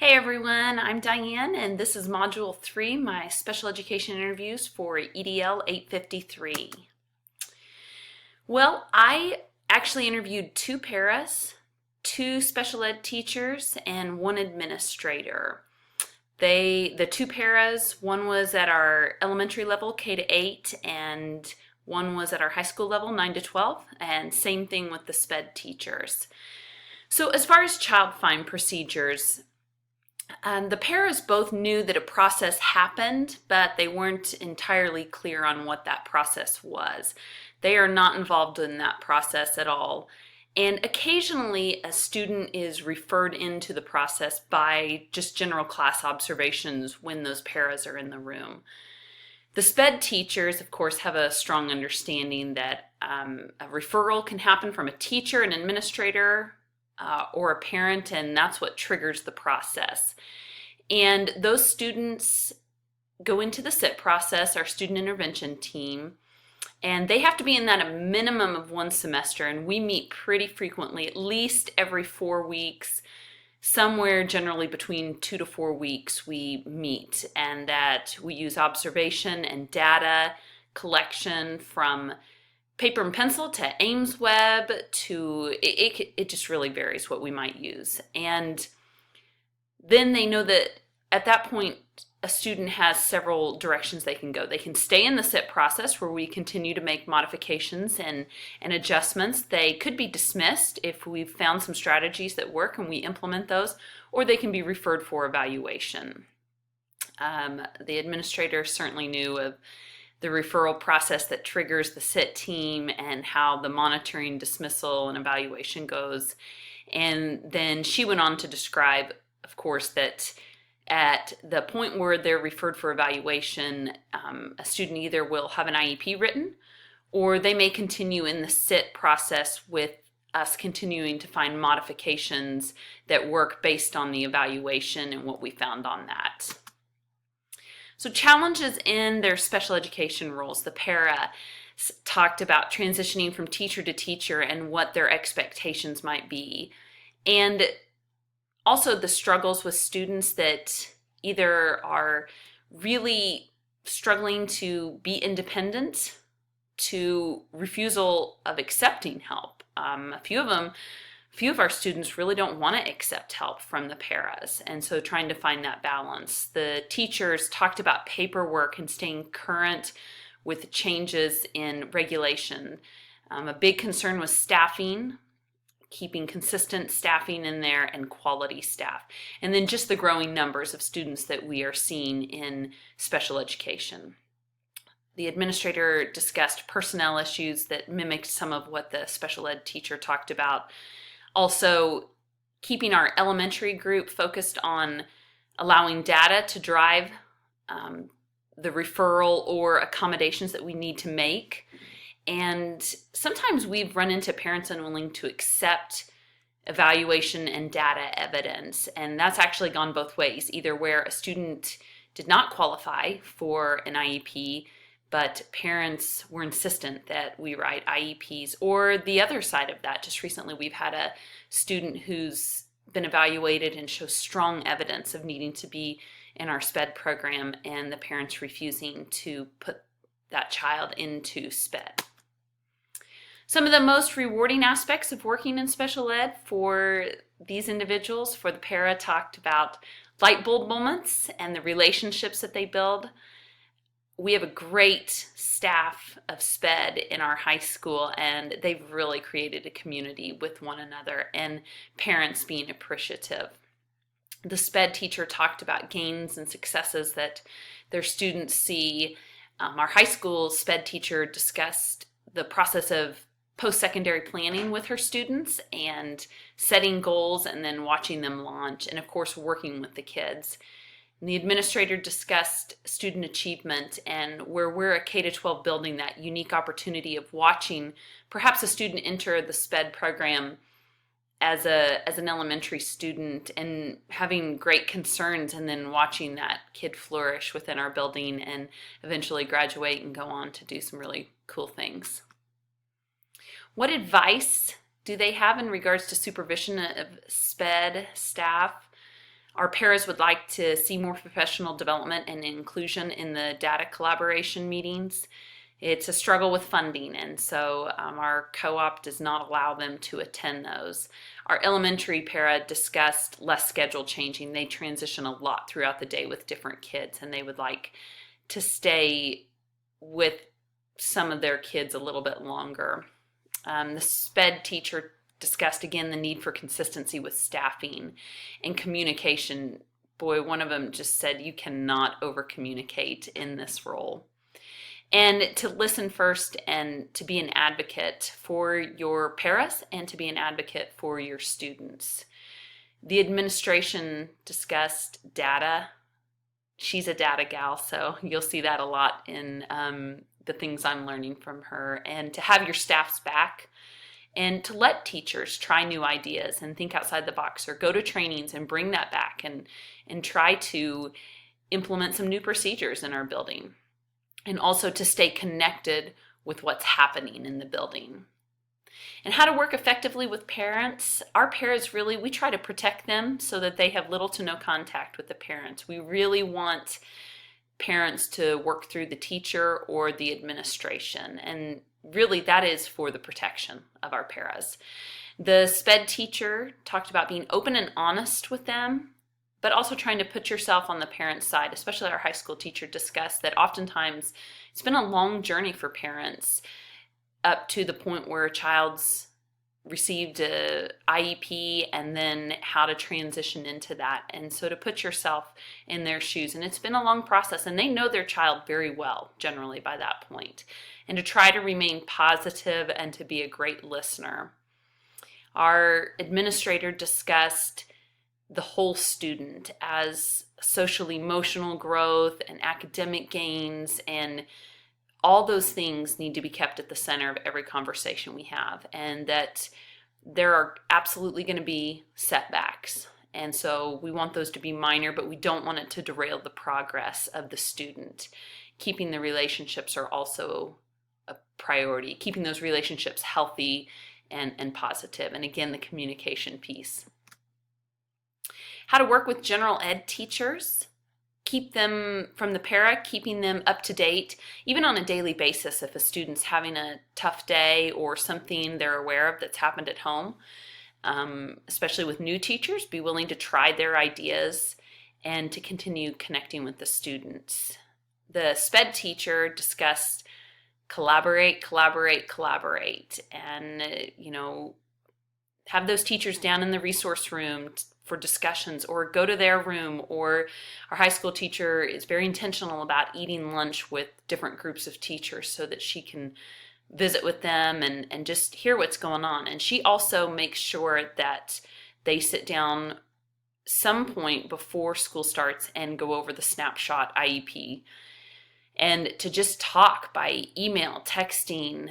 Hey everyone, I'm Diane and this is Module 3, my special education interviews for EDL 853. Well, I actually interviewed two paras, two special ed teachers, and one administrator. The two paras, one was at our elementary level, K to 8, and one was at our high school level, 9 to 12, and same thing with the SPED teachers. So as far as child find procedures, the paras both knew that a process happened, but they weren't entirely clear on what that process was. They are not involved in that process at all. And occasionally a student is referred into the process by just general class observations when those paras are in the room. The SPED teachers, of course, have a strong understanding that a referral can happen from a teacher, an administrator, or a parent, and that's what triggers the process. And those students go into the SIT process, our student intervention team, and they have to be in that a minimum of one semester, and we meet pretty frequently, at least every 4 weeks, somewhere generally between 2 to 4 weeks we meet, and that we use observation and data collection from paper and pencil to Ames Web to, it just really varies what we might use. And then they know that at that point, a student has several directions they can go. They can stay in the SIT process where we continue to make modifications and adjustments. They could be dismissed if we've found some strategies that work and we implement those, or they can be referred for evaluation. The administrator certainly knew of the referral process that triggers the SIT team and how the monitoring, dismissal, and evaluation goes. And then she went on to describe, of course, that at the point where they're referred for evaluation, a student either will have an IEP written or they may continue in the SIT process with us continuing to find modifications that work based on the evaluation and what we found on that. So challenges in their special education roles. The para talked about transitioning from teacher to teacher and what their expectations might be. And also the struggles with students that either are really struggling to be independent to refusal of accepting help. A few of our students really don't want to accept help from the paras, and so trying to find that balance. The teachers talked about paperwork and staying current with changes in regulation. A big concern was staffing, keeping consistent staffing in there and quality staff. And then just the growing numbers of students that we are seeing in special education. The administrator discussed personnel issues that mimicked some of what the special ed teacher talked about. Also, keeping our elementary group focused on allowing data to drive the referral or accommodations that we need to make. And sometimes we've run into parents unwilling to accept evaluation and data evidence, and that's actually gone both ways, either where a student did not qualify for an IEP, but parents were insistent that we write IEPs, or the other side of that. Just recently we've had a student who's been evaluated and shows strong evidence of needing to be in our SPED program, and the parents refusing to put that child into SPED. Some of the most rewarding aspects of working in special ed for these individuals, for the para, talked about light bulb moments and the relationships that they build. We have a great staff of SPED in our high school, and they've really created a community with one another, and parents being appreciative. The SPED teacher talked about gains and successes that their students see. Our high school SPED teacher discussed the process of post-secondary planning with her students and setting goals and then watching them launch, and of course working with the kids. And the administrator discussed student achievement and where we're a K-12 building, that unique opportunity of watching perhaps a student enter the SPED program as an elementary student and having great concerns, and then watching that kid flourish within our building and eventually graduate and go on to do some really cool things. What advice do they have in regards to supervision of SPED staff? Our paras would like to see more professional development and inclusion in the data collaboration meetings. It's a struggle with funding, and so our co-op does not allow them to attend those. Our elementary para discussed less schedule changing. They transition a lot throughout the day with different kids, and they would like to stay with some of their kids a little bit longer. The SPED teacher discussed again the need for consistency with staffing and communication. Boy, one of them just said you cannot over communicate in this role. And to listen first and to be an advocate for your paras and to be an advocate for your students. The administration discussed data. She's a data gal, so you'll see that a lot in the things I'm learning from her. And to have your staff's back and to let teachers try new ideas and think outside the box or go to trainings and bring that back and try to implement some new procedures in our building. And also to stay connected with what's happening in the building. And how to work effectively with parents. Our paras really, we try to protect them so that they have little to no contact with the parents. We really want parents to work through the teacher or the administration. And really that is for the protection of our paras. The SPED teacher talked about being open and honest with them, but also trying to put yourself on the parent's side. Especially our high school teacher discussed that oftentimes it's been a long journey for parents up to the point where a child's received a IEP and then how to transition into that. And so to put yourself in their shoes. And it's been a long process, and they know their child very well generally by that point. And to try to remain positive and to be a great listener. Our administrator discussed the whole student as social emotional growth and academic gains, and all those things need to be kept at the center of every conversation we have, and that there are absolutely going to be setbacks. And so we want those to be minor, but we don't want it to derail the progress of the student. Keeping the relationships are also a priority, keeping those relationships healthy and positive. And again, the communication piece. How to work with general ed teachers, keep them from the para, keeping them up to date, even on a daily basis if a student's having a tough day or something they're aware of that's happened at home. Especially with new teachers, be willing to try their ideas and to continue connecting with the students. The SPED teacher discussed collaborate, and have those teachers down in the resource room for discussions, or go to their room. Or our high school teacher is very intentional about eating lunch with different groups of teachers so that she can visit with them and just hear what's going on. And she also makes sure that they sit down some point before school starts and go over the snapshot IEP, and to just talk by email, texting,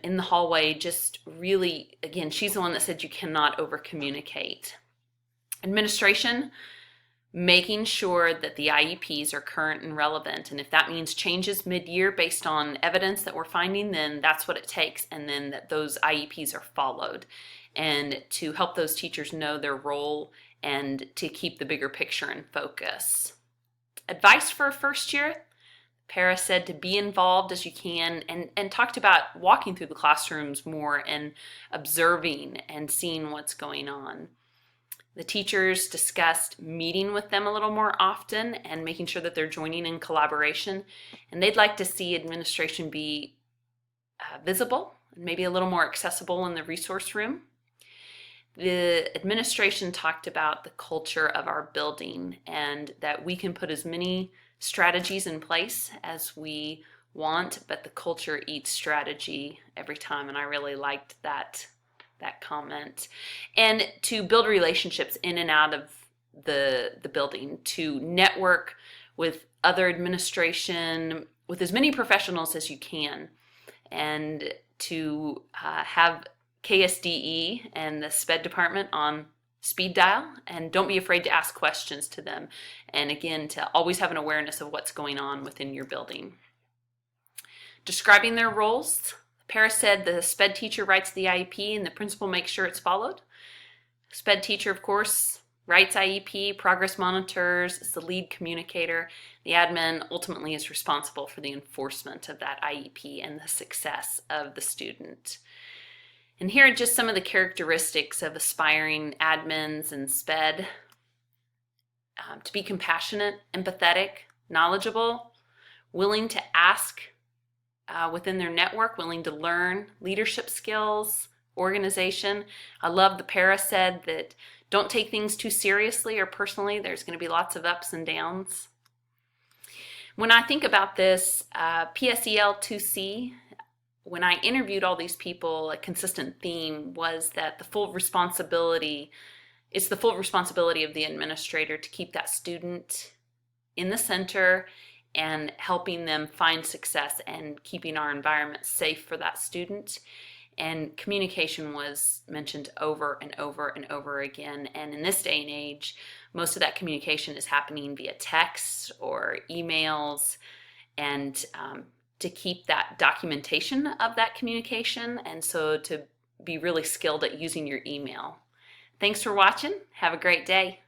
in the hallway. Just really, again, she's the one that said you cannot over communicate. Administration, making sure that the IEPs are current and relevant. And if that means changes mid-year based on evidence that we're finding, then that's what it takes. And then that those IEPs are followed. And to help those teachers know their role and to keep the bigger picture in focus. Advice for a first year, Para said to be involved as you can, and talked about walking through the classrooms more and observing and seeing what's going on. The teachers discussed meeting with them a little more often and making sure that they're joining in collaboration. And they'd like to see administration be visible and maybe a little more accessible in the resource room. The administration talked about the culture of our building and that we can put as many strategies in place as we want, but the culture eats strategy every time. And I really liked that comment. And to build relationships in and out of the building, to network with other administration, with as many professionals as you can, and to have KSDE and the SPED department on speed dial, and don't be afraid to ask questions to them. And again, to always have an awareness of what's going on within your building. Describing their roles. Para said the SPED teacher writes the IEP and the principal makes sure it's followed. SPED teacher, of course, writes IEP, progress monitors, is the lead communicator. The admin ultimately is responsible for the enforcement of that IEP and the success of the student. And here are just some of the characteristics of aspiring admins and SPED. To be compassionate, empathetic, knowledgeable, willing to ask within their network, willing to learn, leadership skills, organization. I love the para said that don't take things too seriously or personally. There's going to be lots of ups and downs. When I think about this, PSEL 2C, when I interviewed all these people, a consistent theme was that it's the full responsibility of the administrator to keep that student in the center and helping them find success and keeping our environment safe for that student. And communication was mentioned over and over and over again. And in this day and age, most of that communication is happening via text or emails, and to keep that documentation of that communication, and so to be really skilled at using your email. Thanks for watching. Have a great day.